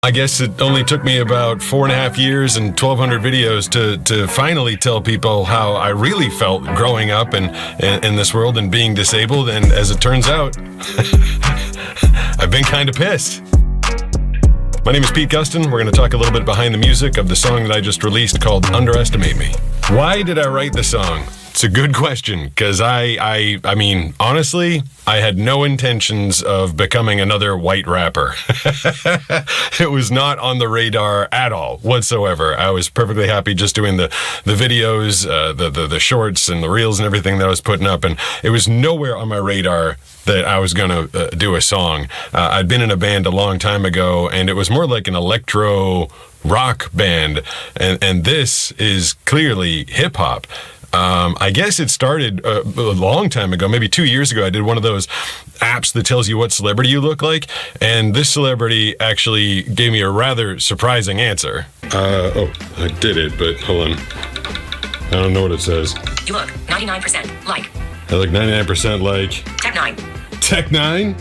I guess it only took me about 4.5 years and 1,200 videos to finally tell people how I really felt growing up and in this world and being disabled. And as it turns out, I've been kind of pissed. My name is Pete Gustin. We're going to talk a little bit behind the music of the song that I just released called Underestimate Me. Why did I write the song? It's a good question, because I mean, honestly, I had no intentions of becoming another white rapper. It was not on the radar at all, whatsoever. I was perfectly happy just doing the videos, the shorts and the reels and everything that I was putting up, and it was nowhere on my radar that I was going to do a song. I'd been in a band a long time ago, and it was more like an electro rock band, and this is clearly hip-hop. I guess it started a long time ago, maybe 2 years ago. I did one of those apps that tells you what celebrity you look like, and this celebrity actually gave me a rather surprising answer. I did it, but hold on. I don't know what it says. You look 99% like. I look 99% like... Tech 9. Tech 9?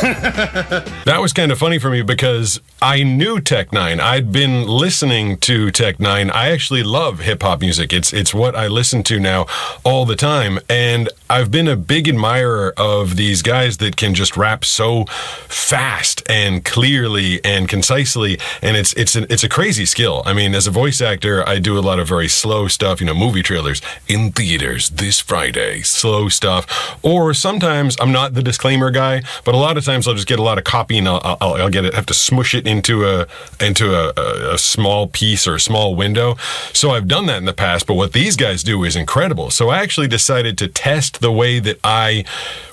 That was kind of funny for me because I knew Tech 9. I'd been listening to Tech 9. I actually love hip-hop music. It's what I listen to now all the time. And I've been a big admirer of these guys that can just rap so fast and clearly and concisely. And it's a crazy skill. I mean, as a voice actor, I do a lot of very slow stuff, movie trailers in theaters this Friday, slow stuff. Or sometimes I'm not the disclaimer guy, but a lot of times I'll just get a lot of copy and I'll have to smush it into a small piece or a small window. So I've done that in the past, but what these guys do is incredible. So I actually decided to test the way that I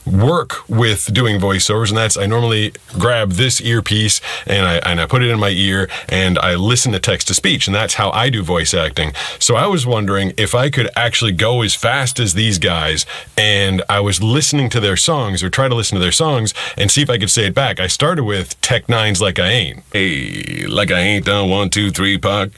work with doing voiceovers, and that's I normally grab this earpiece and I put it in my ear and I listen to text to speech, and that's how I do voice acting. So I was wondering if I could actually go as fast as these guys, and I was listening to their songs or try to listen to their songs and see if I could say it back. I started with Tech 9's Like I Ain't. Hey, like I ain't done 1, 2, 3, Pac.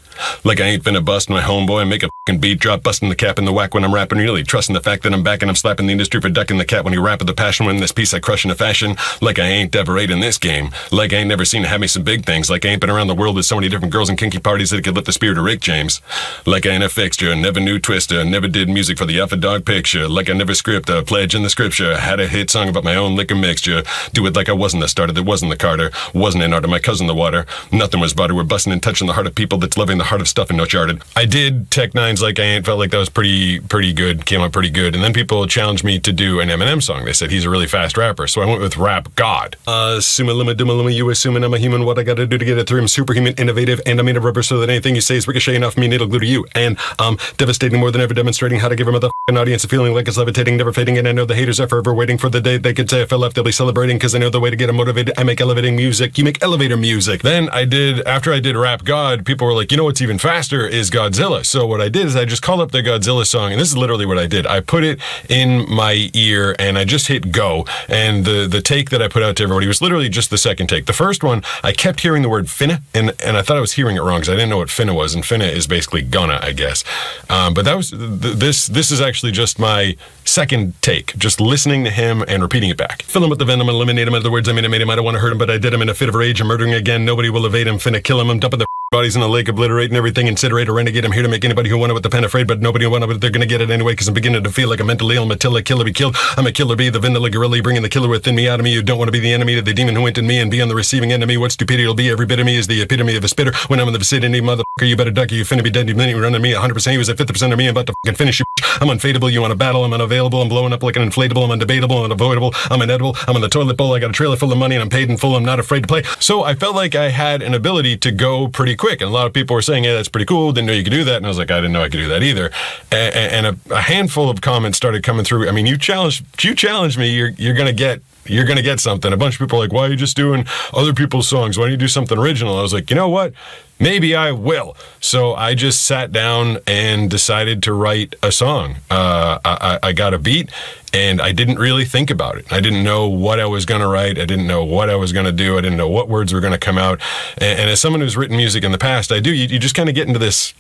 Like I ain't finna bust my homeboy and make a fucking beat drop, busting the cap in the whack when I'm rapping, really trusting the fact that I'm back and I'm slapping the industry for ducking the cat when he rap with the passion. When this piece I crush in a fashion, like I ain't ever ate in this game, like I ain't never seen to have me some big things, like I ain't been around the world with so many different girls and kinky parties that it could lift the spirit of Rick James, like I ain't a fixture, never knew Twister, never did music for the Alpha Dog picture, like I never script a pledge in the scripture, had a hit song about my own liquor mixture, do it like I wasn't the starter, that wasn't the Carter, wasn't an art of my cousin the water, nothing was butter, we're busting and touching the heart of people that's loving the heart of stuff and no charted. I did Tech 9's Like I Ain't, felt like that was pretty good, came out pretty good, and then people challenged me to do an Eminem song. They said he's a really fast rapper, so I went with Rap God. Suma luma duma luma, you assuming I'm a human, what I gotta do to get it through, I'm superhuman, innovative, and I'm made of rubber so that anything you say is ricochet enough me and it'll glue to you, and I'm devastating more than ever, demonstrating how to give a motherfucking audience a feeling like it's levitating, never fading, and I know the haters are forever waiting for the day they could say if I left they'll be celebrating, because I know the way to get them motivated. I make elevating music, you make elevator music. Then after I did Rap God, people were like, what's even faster is Godzilla. So what I did is I just called up the Godzilla song, and this is literally what I did. I put it in my ear and I just hit go, and the take that I put out to everybody was literally just the second take. The first one, I kept hearing the word finna, and I thought I was hearing it wrong because I didn't know what finna was, and finna is basically gonna, I guess. But that was this is actually just my second take, just listening to him and repeating it back. Fill him with the venom, eliminate him. In other words, I made him. I don't want to hurt him, but I did him in a fit of rage. I'm murdering again. Nobody will evade him. Finna kill him. I'm dumping the bodies in a lake, obliterating everything, incinerate or renegade. I'm here to make anybody who wanted with the pen afraid, but nobody who wanted it, they're gonna get it anyway, because I'm beginning to feel like I'm mentally ill. I'm a killer be killed. I'm a killer bee, the vanilla gorilla, bringing the killer within me out of me. You don't want to be the enemy of the demon who went in me and be on the receiving end of me. What stupidity will be? Every bit of me is the epitome of a spitter. When I'm in the vicinity, motherfucker, you better duck, you finna be dead. You running me 100%. He was at 50% of me. I'm about to fucking finish you. I'm unfadable. You want a battle? I'm unavailable. I'm blowing up like an inflatable. I'm undebatable. I'm unavoidable. I'm inedible. I'm in the toilet bowl. I got a trailer full of money and I'm paid in full. I'm not afraid to play. So I felt like I had an ability to go pretty quick, and a lot of people were saying, "Yeah, that's pretty cool. Didn't know you could do that." And I was like, "I didn't know I could do that either." And a handful of comments started coming through. I mean, you challenged me. You're gonna get something. A bunch of people are like, "Why are you just doing other people's songs? Why don't you do something original?" I was like, you know what? Maybe I will. So I just sat down and decided to write a song. I got a beat, and I didn't really think about it. I didn't know what I was going to write. I didn't know what I was going to do. I didn't know what words were going to come out. And as someone who's written music in the past, you just kind of get into this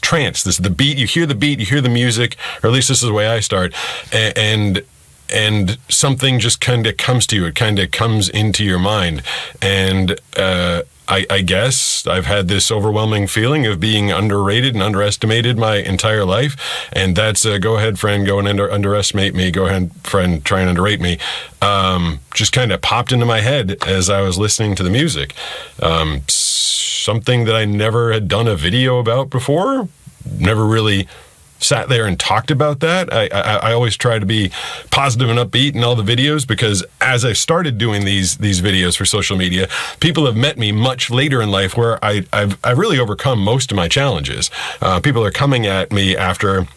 trance. The beat, you hear the music, or at least this is the way I start, and and something just kind of comes to you. It kind of comes into your mind. And I guess I've had this overwhelming feeling of being underrated and underestimated my entire life. And that's go ahead, friend, go and underestimate me. Go ahead, friend, try and underrate me. Just kind of popped into my head as I was listening to the music. Something that I never had done a video about before. Never really sat there and talked about that. I always try to be positive and upbeat in all the videos, because as I started doing these videos for social media, people have met me much later in life where I've really overcome most of my challenges. People are coming at me after,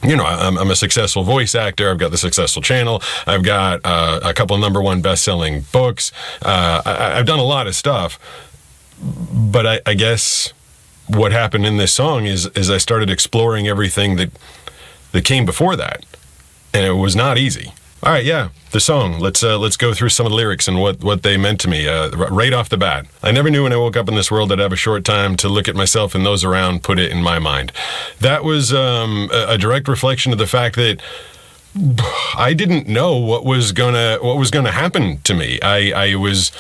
you know, I'm a successful voice actor. I've got the successful channel. I've got a couple of #1 best-selling books. I've done a lot of stuff, but I guess what happened in this song is I started exploring everything that came before that, and it was not easy. All right, yeah, the song. Let's go through some of the lyrics and what they meant to me right off the bat. I never knew when I woke up in this world I'd have a short time to look at myself and those around, put it in my mind. That was a direct reflection of the fact that I didn't know what was gonna happen to me. I was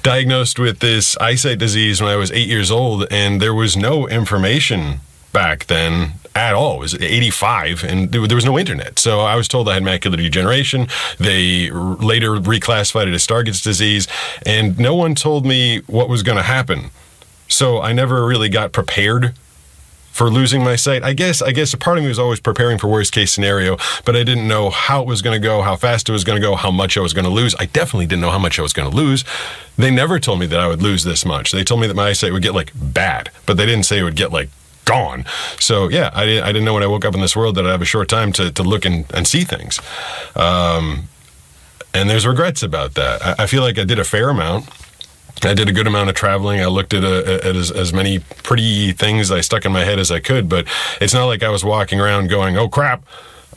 diagnosed with this eyesight disease when I was 8 years old, and there was no information back then at all. It was 85, and there was no internet. So I was told I had macular degeneration. They later reclassified it as Stargardt's disease, and no one told me what was going to happen. So I never really got prepared for losing my sight. I guess a part of me was always preparing for worst case scenario, but I didn't know how it was going to go, how fast it was going to go, how much I was going to lose. I definitely didn't know how much I was going to lose. They never told me that I would lose this much. They told me that my eyesight would get like bad, but they didn't say it would get like gone. So yeah, I didn't know when I woke up in this world that I'd have a short time to look and see things. And there's regrets about that. I feel like I did a fair amount. I did a good amount of traveling. I looked at as many pretty things I stuck in my head as I could, but it's not like I was walking around going, "Oh crap,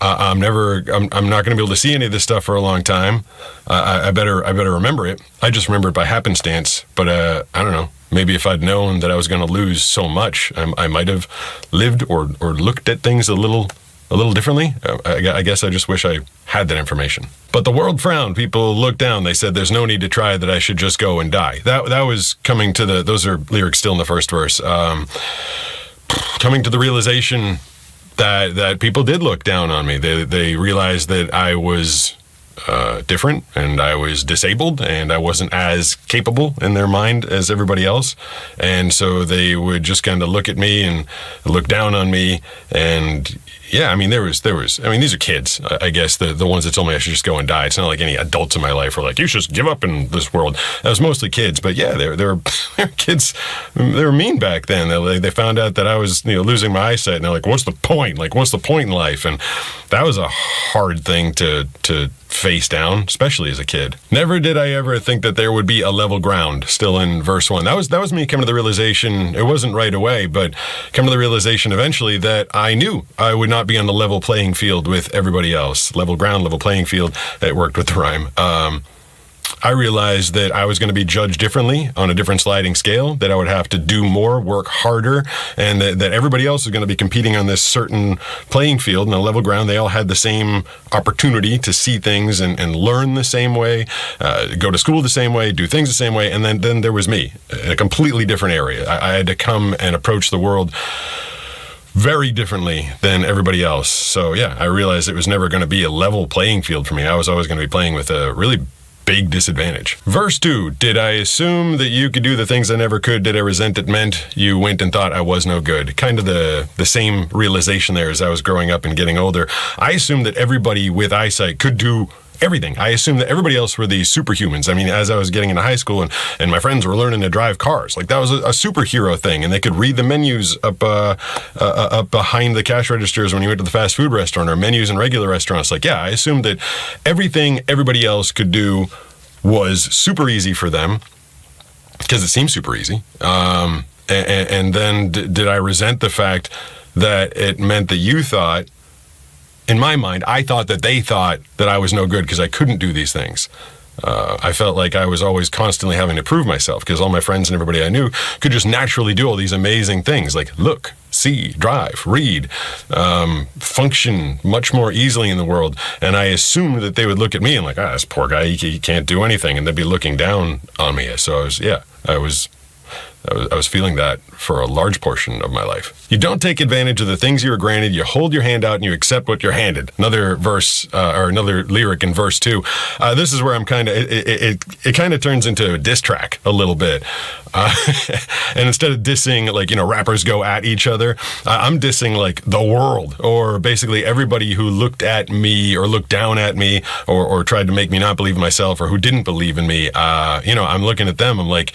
I'm not going to be able to see any of this stuff for a long time. I better remember it." I just remember it by happenstance. But I don't know. Maybe if I'd known that I was going to lose so much, I might have lived or looked at things a little differently. I guess I just wish I had that information. But the world frowned. People looked down. They said there's no need to try, that I should just go and die. That was coming to those are lyrics still in the first verse. Coming to the realization that people did look down on me. They realized that I was different, and I was disabled, and I wasn't as capable in their mind as everybody else. And so they would just kind of look at me and look down on me. And yeah, I mean, there was, I mean, these are kids, I guess, the ones that told me I should just go and die. It's not like any adults in my life were like, "You should just give up in this world." That was mostly kids, but yeah, they were kids. They were mean back then. They found out that I was, losing my eyesight, and they're like, "What's the point? Like, what's the point in life?" And that was a hard thing to face down, especially as a kid. Never did I ever think that there would be a level ground. Still in verse 1. That was me coming to the realization. It wasn't right away, but coming to the realization eventually that I knew I would not be on the level playing field with everybody else. Level ground, level playing field. It worked with the rhyme. I realized that I was going to be judged differently on a different sliding scale, that I would have to do more, work harder, and that everybody else is going to be competing on this certain playing field. And a level ground, they all had the same opportunity to see things and learn the same way, go to school the same way, do things the same way. And then there was me, in a completely different area. I had to come and approach the world very differently than everybody else. So yeah, I realized it was never going to be a level playing field for me. I was always going to be playing with a really big disadvantage. Verse 2, did I assume that you could do the things I never could? Did I resent it meant you went and thought I was no good? Kind of the same realization there as I was growing up and getting older. I assumed that everybody with eyesight could do everything. I assumed that everybody else were these superhumans. I mean, as I was getting into high school and my friends were learning to drive cars, like that was a superhero thing, and they could read the menus up behind the cash registers when you went to the fast food restaurant, or menus in regular restaurants. Like, yeah, I assumed that everything everybody else could do was super easy for them because it seemed super easy. And then did I resent the fact that it meant that you thought, in my mind, I thought that they thought that I was no good because I couldn't do these things. I felt like I was always constantly having to prove myself because all my friends and everybody I knew could just naturally do all these amazing things like look, see, drive, read, function much more easily in the world. And I assumed that they would look at me and like, this poor guy, he can't do anything. And they'd be looking down on me. So I was feeling that for a large portion of my life. You don't take advantage of the things you are granted. You hold your hand out and you accept what you're handed. Another verse or another lyric in verse 2. This is where I'm kind of, it kind of turns into a diss track a little bit. And instead of dissing, like, rappers go at each other, I'm dissing like the world or basically everybody who looked at me or looked down at me or tried to make me not believe in myself or who didn't believe in me. I'm looking at them. I'm like,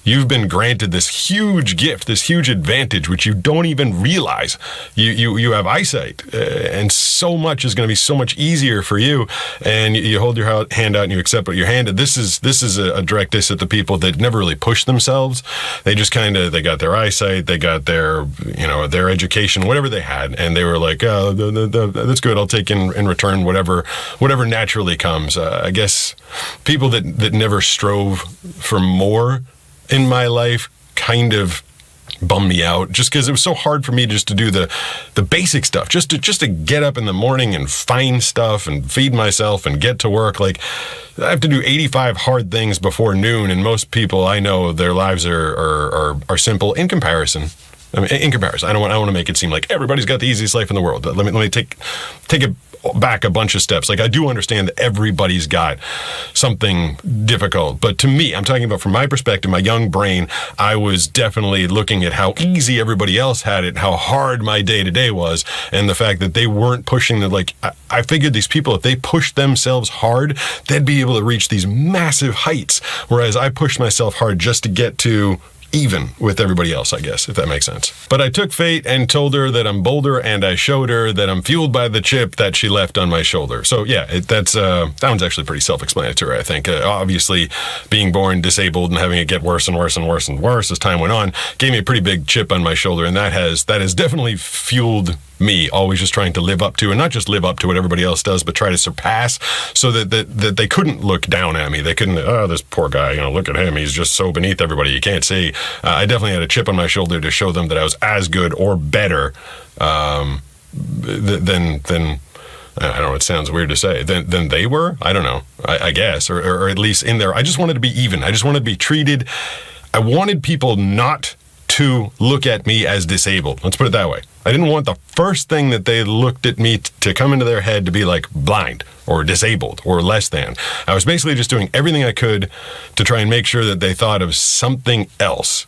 you've been granted this huge gift, this huge advantage, which you don't even realize. You have eyesight, and so much is going to be so much easier for you. And you hold your hand out and you accept what you're handed. This is a direct diss at the people that never really push themselves. They just they got their eyesight, they got their their education, whatever they had, and they were like, oh, that's good. I'll take in return whatever naturally comes. I guess people that never strove for more in my life kind of bummed me out just because it was so hard for me just to do the basic stuff, just to get up in the morning and find stuff and feed myself and get to work. Like, I have to do 85 hard things before noon, and most people I know, their lives are simple in comparison. I mean, in comparison, I don't want to make it seem like everybody's got the easiest life in the world. Let me take it back a bunch of steps. Like, I do understand that everybody's got something difficult, but to me, I'm talking about from my perspective, my young brain, I was definitely looking at how easy everybody else had it, how hard my day-to-day was, and the fact that they weren't pushing I figured these people, if they pushed themselves hard, they'd be able to reach these massive heights, whereas I pushed myself hard just to get to even with everybody else, I guess, if that makes sense. But I took fate and told her that I'm bolder, and I showed her that I'm fueled by the chip that she left on my shoulder. So yeah, that one's actually pretty self-explanatory, I think. Obviously, being born disabled and having it get worse and worse and worse and worse as time went on gave me a pretty big chip on my shoulder, and that has definitely fueled me, always just trying to live up to, and not just live up to what everybody else does, but try to surpass, so that they couldn't look down at me. They couldn't, this poor guy, look at him, he's just so beneath everybody, you can't see. I definitely had a chip on my shoulder to show them that I was as good or better than I don't know, it sounds weird to say, than they were. I don't know, I guess, or at least in there. I just wanted to be even. I just wanted to be treated. I wanted people not to look at me as disabled. Let's put it that way. I didn't want the first thing that they looked at me to come into their head to be like blind or disabled or less than. I was basically just doing everything I could to try and make sure that they thought of something else.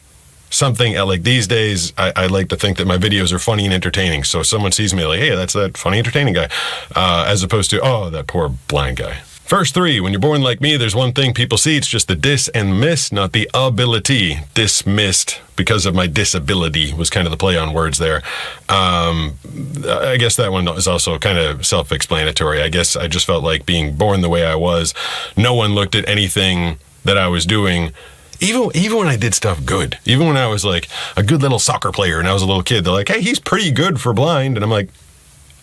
Something like these days, I like to think that my videos are funny and entertaining. So someone sees me like, hey, that's that funny, entertaining guy, as opposed to, oh, that poor blind guy. Verse 3, when you're born like me, there's one thing people see. It's just the dis and miss, not the ability. Dismissed because of my disability was kind of the play on words there. I guess that one is also kind of self-explanatory. I guess I just felt like being born the way I was, no one looked at anything that I was doing. Even when I did stuff good, even when I was like a good little soccer player and I was a little kid, they're like, hey, he's pretty good for blind. And I'm like,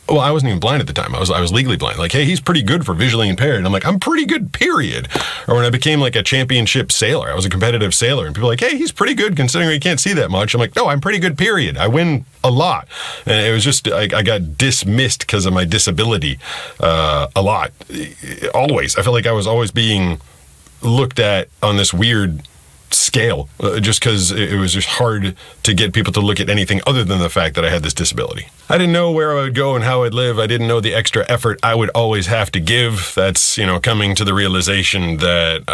well, I wasn't even blind at the time. I was legally blind. Like, hey, he's pretty good for visually impaired. And I'm like, I'm pretty good, period. Or when I became like a championship sailor, I was a competitive sailor, and people are like, hey, he's pretty good considering he can't see that much. I'm like, no, I'm pretty good, period. I win a lot. And it was just, I got dismissed because of my disability a lot. Always. I felt like I was always being looked at on this weird scale, just because it was just hard to get people to look at anything other than the fact that I had this disability. I didn't know where I would go and how I'd live. I didn't know the extra effort I would always have to give. That's, coming to the realization that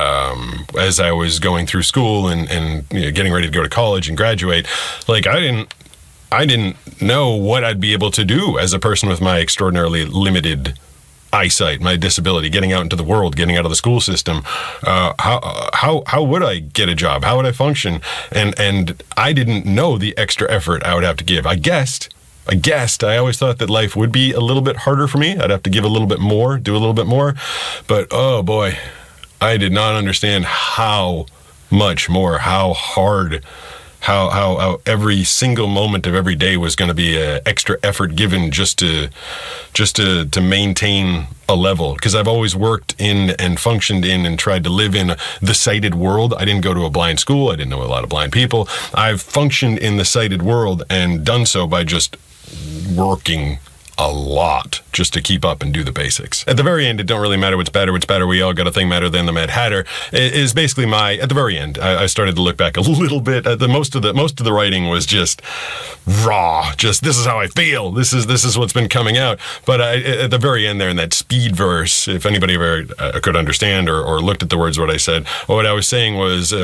as I was going through school and getting ready to go to college and graduate, like I didn't know what I'd be able to do as a person with my extraordinarily limited eyesight, my disability, getting out into the world, getting out of the school system. How would I get a job? How would I function? And I didn't know the extra effort I would have to give. I guessed. I always thought that life would be a little bit harder for me. I'd have to give a little bit more, do a little bit more. But oh boy, I did not understand how much more, how hard how every single moment of every day was going to be extra effort given just to maintain a level, because I've always worked in and functioned in and tried to live in the sighted world. I didn't go to a blind school. I didn't know a lot of blind people. I've functioned in the sighted world and done so by just working a lot just to keep up and do the basics. At the very end, it don't really matter what's better. We all got a thing better than the Mad Hatter. It is basically at the very end, I started to look back a little bit. Most of the writing was just raw. Just, this is how I feel. This is what's been coming out. But at the very end there in that speed verse, if anybody ever could understand or looked at the words, what I said, what I was saying was,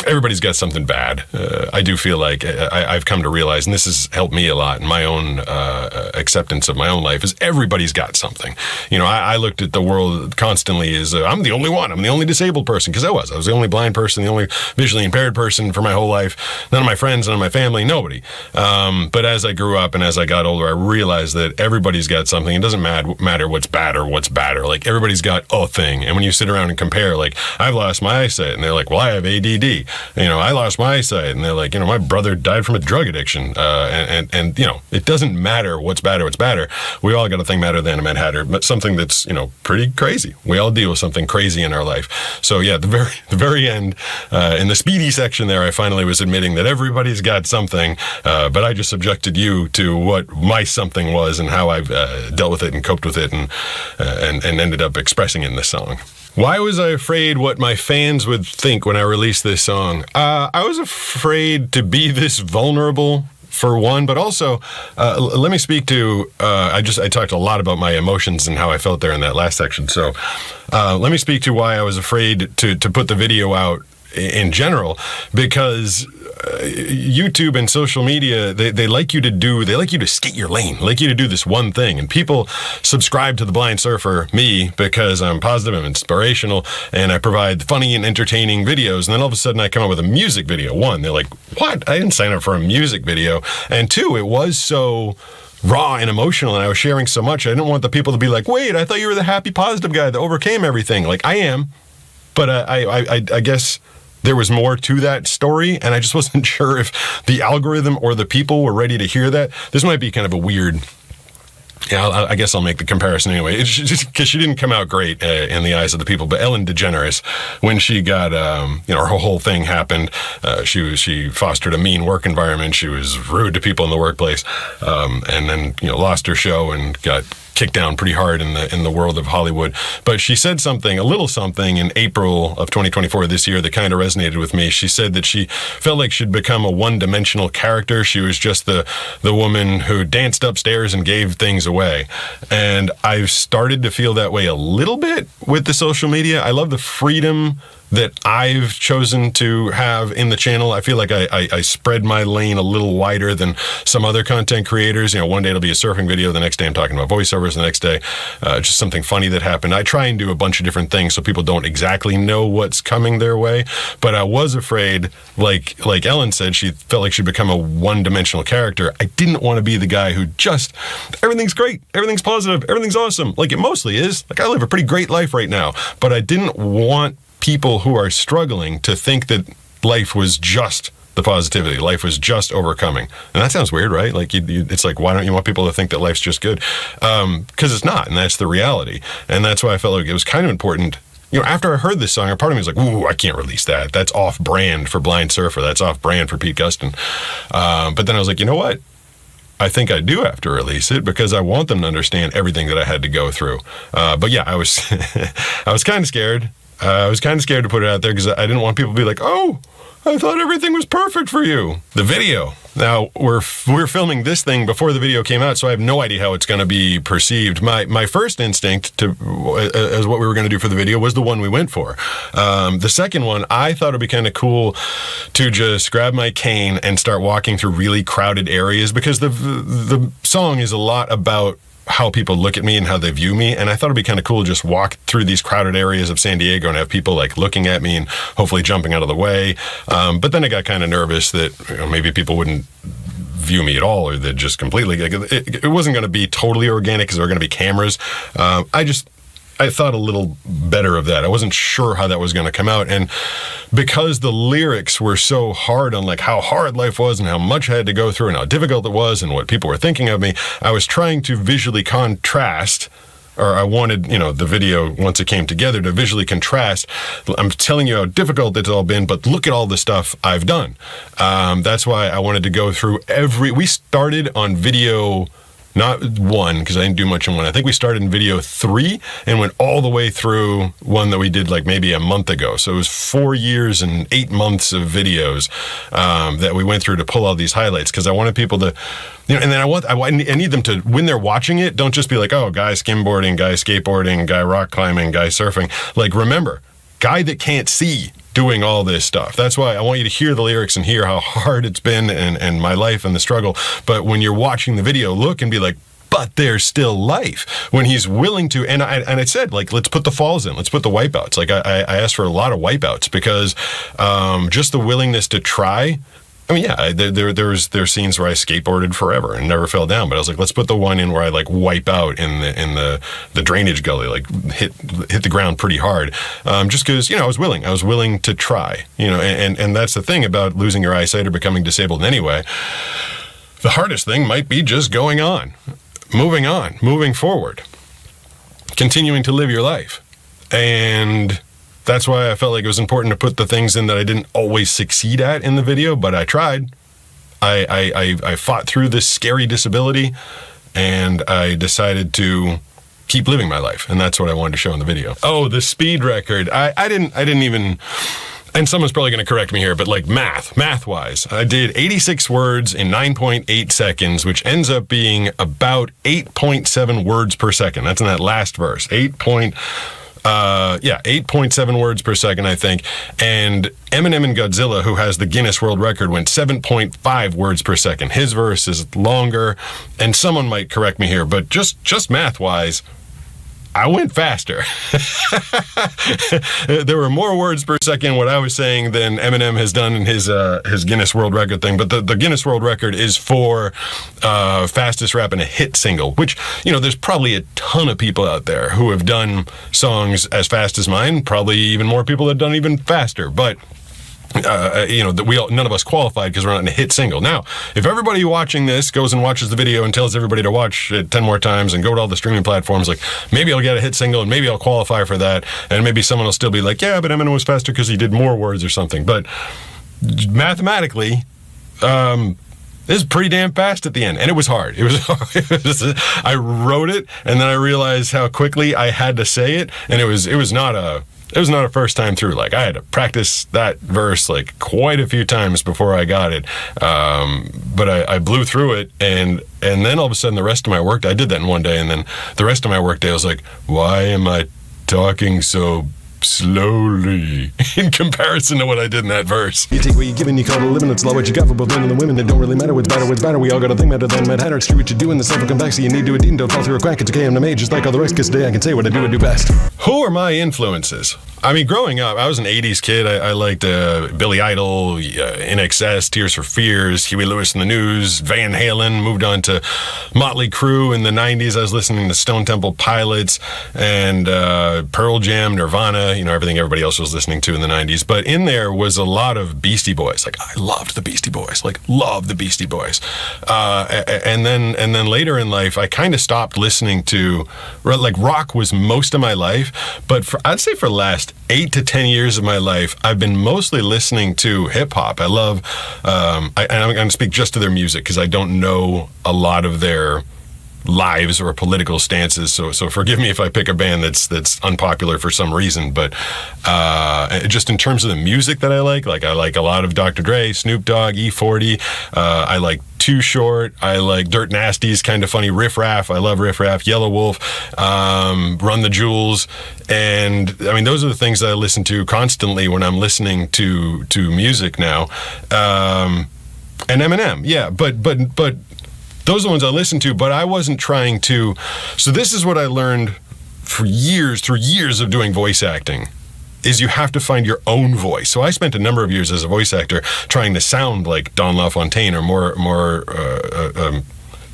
everybody's got something bad. I do feel like I've come to realize, and this has helped me a lot in my own acceptance of my own life, is everybody's got something. I looked at the world constantly as I'm the only one. I'm the only disabled person, because I was the only blind person, the only visually impaired person for my whole life. None of my friends, none of my family, nobody. But as I grew up and as I got older, I realized that everybody's got something. It doesn't matter what's bad or what's badder. Like, everybody's got a thing. And when you sit around and compare, like, I've lost my eyesight, and they're like, well, I have ADD. I lost my eyesight, and they're like, my brother died from a drug addiction. And it doesn't matter what's bad or what's badder. We all got a thing better than a Mad Hatter, but something that's, pretty crazy. We all deal with something crazy in our life. So yeah, the very end, in the speedy section there, I finally was admitting that everybody's got something, but I just subjected you to what my something was and how I've dealt with it and coped with it and ended up expressing it in this song. Why was I afraid what my fans would think when I released this song? I was afraid to be this vulnerable, for one, but also let me speak to, I talked a lot about my emotions and how I felt there in that last section. So let me speak to why I was afraid to put the video out in general, because YouTube and social media, they like you to skate your lane, like you to do this one thing. And people subscribe to The Blind Surfer, me, because I'm positive, I'm inspirational, and I provide funny and entertaining videos. And then all of a sudden I come out with a music video. One, they're like, what? I didn't sign up for a music video. And two, it was so raw and emotional, and I was sharing so much. I didn't want the people to be like, wait, I thought you were the happy, positive guy that overcame everything. Like, I am, but I guess there was more to that story, and I just wasn't sure if the algorithm or the people were ready to hear that. This might be kind of a weird, I guess I'll make the comparison anyway. It's just because she didn't come out great in the eyes of the people. But Ellen DeGeneres, when she got, her whole thing happened, she fostered a mean work environment. She was rude to people in the workplace, and then lost her show and got kicked down pretty hard in the world of Hollywood. But she said a little something in April of 2024 this year that kind of resonated with me. She said that she felt like she'd become a one-dimensional character. She was just the woman who danced upstairs and gave things away. And I've started to feel that way a little bit with the social media. I love the freedom that I've chosen to have in the channel. I feel like I spread my lane a little wider than some other content creators. One day it'll be a surfing video, the next day I'm talking about voiceovers, the next day just something funny that happened. I try and do a bunch of different things so people don't exactly know what's coming their way, but I was afraid, like Ellen said, she felt like she'd become a one-dimensional character. I didn't want to be the guy who just, everything's great, everything's positive, everything's awesome, like it mostly is. Like, I live a pretty great life right now, but I didn't want people who are struggling to think that life was just the positivity, life was just overcoming. And that sounds weird, right? Like, it's like, why don't you want people to think that life's just good? Because it's not, and that's the reality. And that's why I felt like it was kind of important. After I heard this song, a part of me was like, ooh, I can't release that. That's off-brand for Blind Surfer. That's off-brand for Pete Gustin. But then I was like, you know what? I think I do have to release it because I want them to understand everything that I had to go through. But yeah, I was I was kind of scared. I was kind of scared to put it out there because I didn't want people to be like, oh, I thought everything was perfect for you. The video. Now, we're filming this thing before the video came out, so I have no idea how it's going to be perceived. My first instinct as what we were going to do for the video was the one we went for. The second one, I thought it would be kind of cool to just grab my cane and start walking through really crowded areas, because the song is a lot about how people look at me and how they view me, and I thought it'd be kind of cool to just walk through these crowded areas of San Diego and have people like looking at me and hopefully jumping out of the way. But then I got kind of nervous that maybe people wouldn't view me at all, or that just completely, it wasn't going to be totally organic because there were going to be cameras. I I thought a little better of that. I wasn't sure how that was going to come out. And because the lyrics were so hard on like how hard life was and how much I had to go through and how difficult it was and what people were thinking of me, I was trying to visually contrast, or I wanted, the video, once it came together, to visually contrast. I'm telling you how difficult it's all been, but look at all the stuff I've done. That's why I wanted to go through we started on video, not 1, because I didn't do much in 1. I think we started in video 3 and went all the way through one that we did like maybe a month ago. So it was 4 years and 8 months of videos that we went through to pull all these highlights, because I wanted people to, and then I need them to, when they're watching it, don't just be like, oh, guy skimboarding, guy skateboarding, guy rock climbing, guy surfing. Like, remember, guy that can't see doing all this stuff. That's why I want you to hear the lyrics and hear how hard it's been and my life and the struggle. But when you're watching the video, look and be like, but there's still life. When he's willing to, and I said, like, let's put the falls in, let's put the wipeouts. Like, I asked for a lot of wipeouts because just the willingness to try. I mean, yeah, there's scenes where I skateboarded forever and never fell down, but I was like, let's put the one in where I like wipe out in the drainage gully, like hit the ground pretty hard, just because I was willing to try, and that's the thing about losing your eyesight or becoming disabled in any way. The hardest thing might be just going on, moving forward, continuing to live your life, and that's why I felt like it was important to put the things in that I didn't always succeed at in the video, but I tried. I fought through this scary disability, and I decided to keep living my life, and that's what I wanted to show in the video. Oh, the speed record. I didn't even, and someone's probably going to correct me here, but like math-wise, I did 86 words in 9.8 seconds, which ends up being about 8.7 words per second. That's in that last verse. 8.7 words per second, I think. And Eminem and Godzilla, who has the Guinness World Record, went 7.5 words per second. His verse is longer, and someone might correct me here, but just math-wise, I went faster. There were more words per second what I was saying than Eminem has done in his Guinness World Record thing. But the Guinness World Record is for fastest rap in a hit single, which, there's probably a ton of people out there who have done songs as fast as mine, probably even more people that have done even faster. But none of us qualified because we're not in a hit single. Now, if everybody watching this goes and watches the video and tells everybody to watch it 10 more times and go to all the streaming platforms, like, maybe I'll get a hit single and maybe I'll qualify for that, and maybe someone will still be like, yeah, but Eminem was faster because he did more words or something. But mathematically, it was pretty damn fast at the end, and it was hard. I wrote it, and then I realized how quickly I had to say it, and it was not a first time through. Like, I had to practice that verse like quite a few times before I got it. But I blew through it, and then all of a sudden the rest of my work, I did that in one day, and then the rest of my work day I was like, why am I talking so slowly in comparison to what I did in that verse? You take what you're given, you call it a living, it's low what you got for both men and the women. It don't really matter what's better, we all got a thing better than Mad Hatter. It's true what you do in the self complexity, you need to do, don't fall through a crack, it's okay, I'm the mage, just like all the rest, cause today I can say what I do best. Who are my influences? I mean, growing up, I was an 80s kid. I liked Billy Idol, NXS, Tears for Fears, Huey Lewis and the News, Van Halen, moved on to Motley Crue in the 90s. I was listening to Stone Temple Pilots and Pearl Jam, Nirvana, everything everybody else was listening to in the 90s. But in there was a lot of Beastie Boys. Like, I loved the Beastie Boys. And then later in life, I kind of stopped listening to, like, rock was most of my life. But I'd say for the last 8 to 10 years of my life, I've been mostly listening to hip hop. I love, and I'm going to speak just to their music because I don't know a lot of their lives or political stances, so forgive me if I pick a band that's unpopular for some reason, but just in terms of the music that I like a lot of Dr. Dre, Snoop Dogg, E40, I like Too Short, I like Dirt Nasty's kind of funny Riff Raff, I love Riff Raff, Yellow Wolf, Run the Jewels, and I mean those are the things that I listen to constantly when I'm listening to music now, and Eminem, yeah, but those are the ones I listened to, but I wasn't trying to. So this is what I learned through years of doing voice acting, is you have to find your own voice. So I spent a number of years as a voice actor trying to sound like Don LaFontaine or more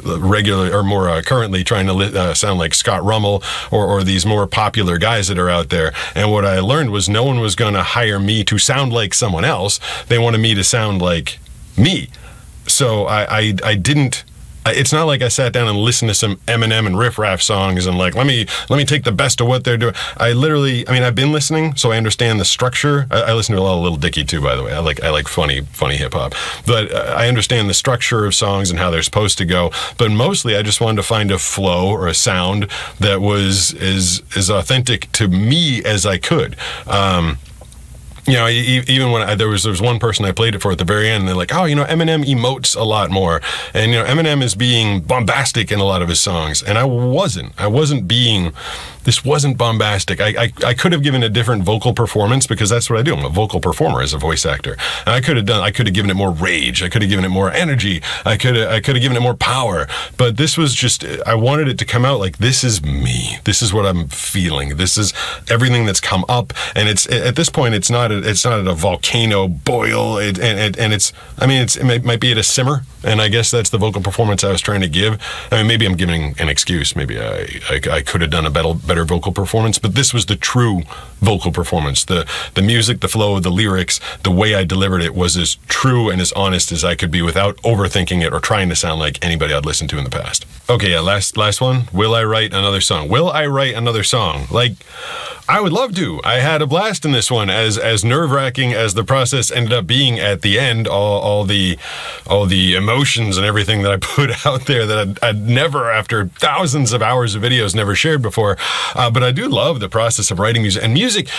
regular or more currently trying to sound like Scott Rummel or these more popular guys that are out there. And what I learned was no one was going to hire me to sound like someone else. They wanted me to sound like me. So I didn't. It's not like I sat down and listened to some Eminem and Riff Raff songs and like, let me take the best of what they're doing. I've been listening, so I understand the structure. I listen to a lot of Lil Dicky too, by the way. I like funny hip hop, but I understand the structure of songs and how they're supposed to go. But mostly, I just wanted to find a flow or a sound that was as authentic to me as I could. Even when there was one person I played it for at the very end, and they're like, oh, Eminem emotes a lot more. And, Eminem is being bombastic in a lot of his songs. And I wasn't being, this wasn't bombastic. I could have given a different vocal performance because that's what I do. I'm a vocal performer as a voice actor. And I could have given it more rage. I could have given it more energy. I could have given it more power. But this was just, I wanted it to come out like, this is me. This is what I'm feeling. This is everything that's come up. And it's, at this point, it's not at a volcano boil, it might be at a simmer, and I guess that's the vocal performance I was trying to give. I mean, maybe I'm giving an excuse. Maybe I could have done a better vocal performance, but this was the true vocal performance. The music, the flow, the lyrics, the way I delivered it was as true and as honest as I could be without overthinking it or trying to sound like anybody I'd listened to in the past. Okay, yeah, last one. Will I write another song? Will I write another song? Like, I would love to. I had a blast in this one, as nerve-wracking as the process ended up being at the end. All the emotions and everything that I put out there that I'd never, after thousands of hours of videos, never shared before. But I do love the process of writing music. And music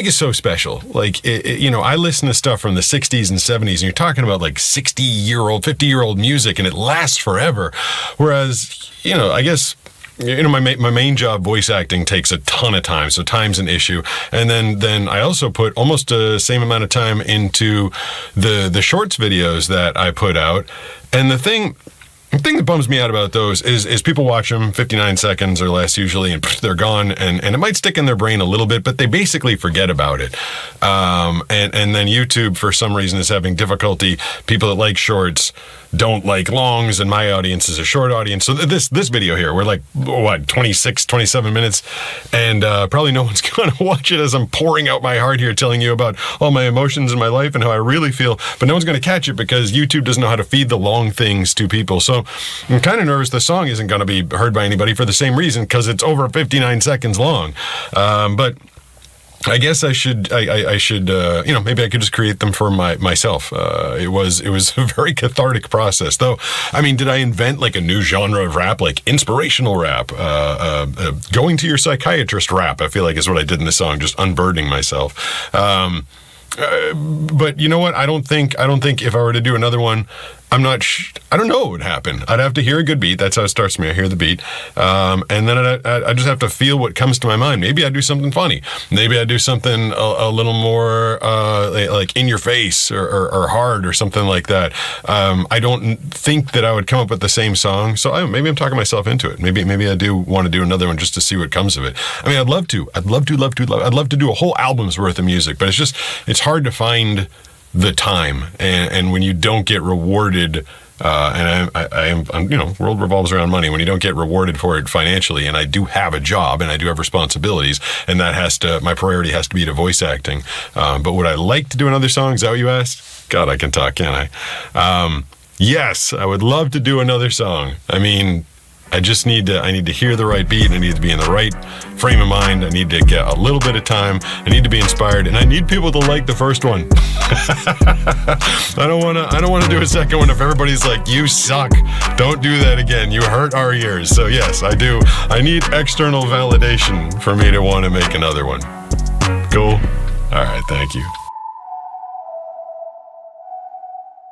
is so special. Like, I listen to stuff from the 60s and 70s, and you're talking about like 60-year-old, 50-year-old music, and it lasts forever. Whereas, I guess, my main job, voice acting, takes a ton of time, so time's an issue. And then I also put almost the same amount of time into the shorts videos that I put out. And the thing that bums me out about those is people watch them 59 seconds or less usually, and they're gone, and it might stick in their brain a little bit, but they basically forget about it. And then YouTube, for some reason, is having difficulty. People that like shorts don't like longs, and my audience is a short audience. So this video here, we're like, 26, 27 minutes, and probably no one's going to watch it as I'm pouring out my heart here, telling you about all my emotions in my life and how I really feel, but no one's going to catch it because YouTube doesn't know how to feed the long things to people. So I'm kind of nervous the song isn't going to be heard by anybody for the same reason, because it's over 59 seconds long. But I guess I should, maybe I could just create them for myself. It was a very cathartic process, though. I mean, did I invent like a new genre of rap, like inspirational rap, going to your psychiatrist rap? I feel like is what I did in this song, just unburdening myself. But you know what? I don't think if I were to do another one, I don't know what would happen. I'd have to hear a good beat. That's how it starts for me. I hear the beat. And then I just have to feel what comes to my mind. Maybe I do something funny. Maybe I do something a little more like in your face or hard or something like that. I don't think that I would come up with the same song. So maybe I'm talking myself into it. Maybe I do want to do another one just to see what comes of it. I mean, I'd love to do a whole album's worth of music, but it's hard to find the time, and when you don't get rewarded, and I'm world revolves around money. When you don't get rewarded for it financially, and I do have a job and I do have responsibilities, and my priority has to be to voice acting. But would I like to do another song? Is that what you asked? God, I can talk, can't I? Yes, I would love to do another song. I mean, I need to hear the right beat. I need to be in the right frame of mind. I need to get a little bit of time. I need to be inspired, and I need people to like the first one. I don't want to do a second one if everybody's like, you suck. Don't do that again. You hurt our ears. So yes, I do. I need external validation for me to want to make another one. Cool. All right. Thank you.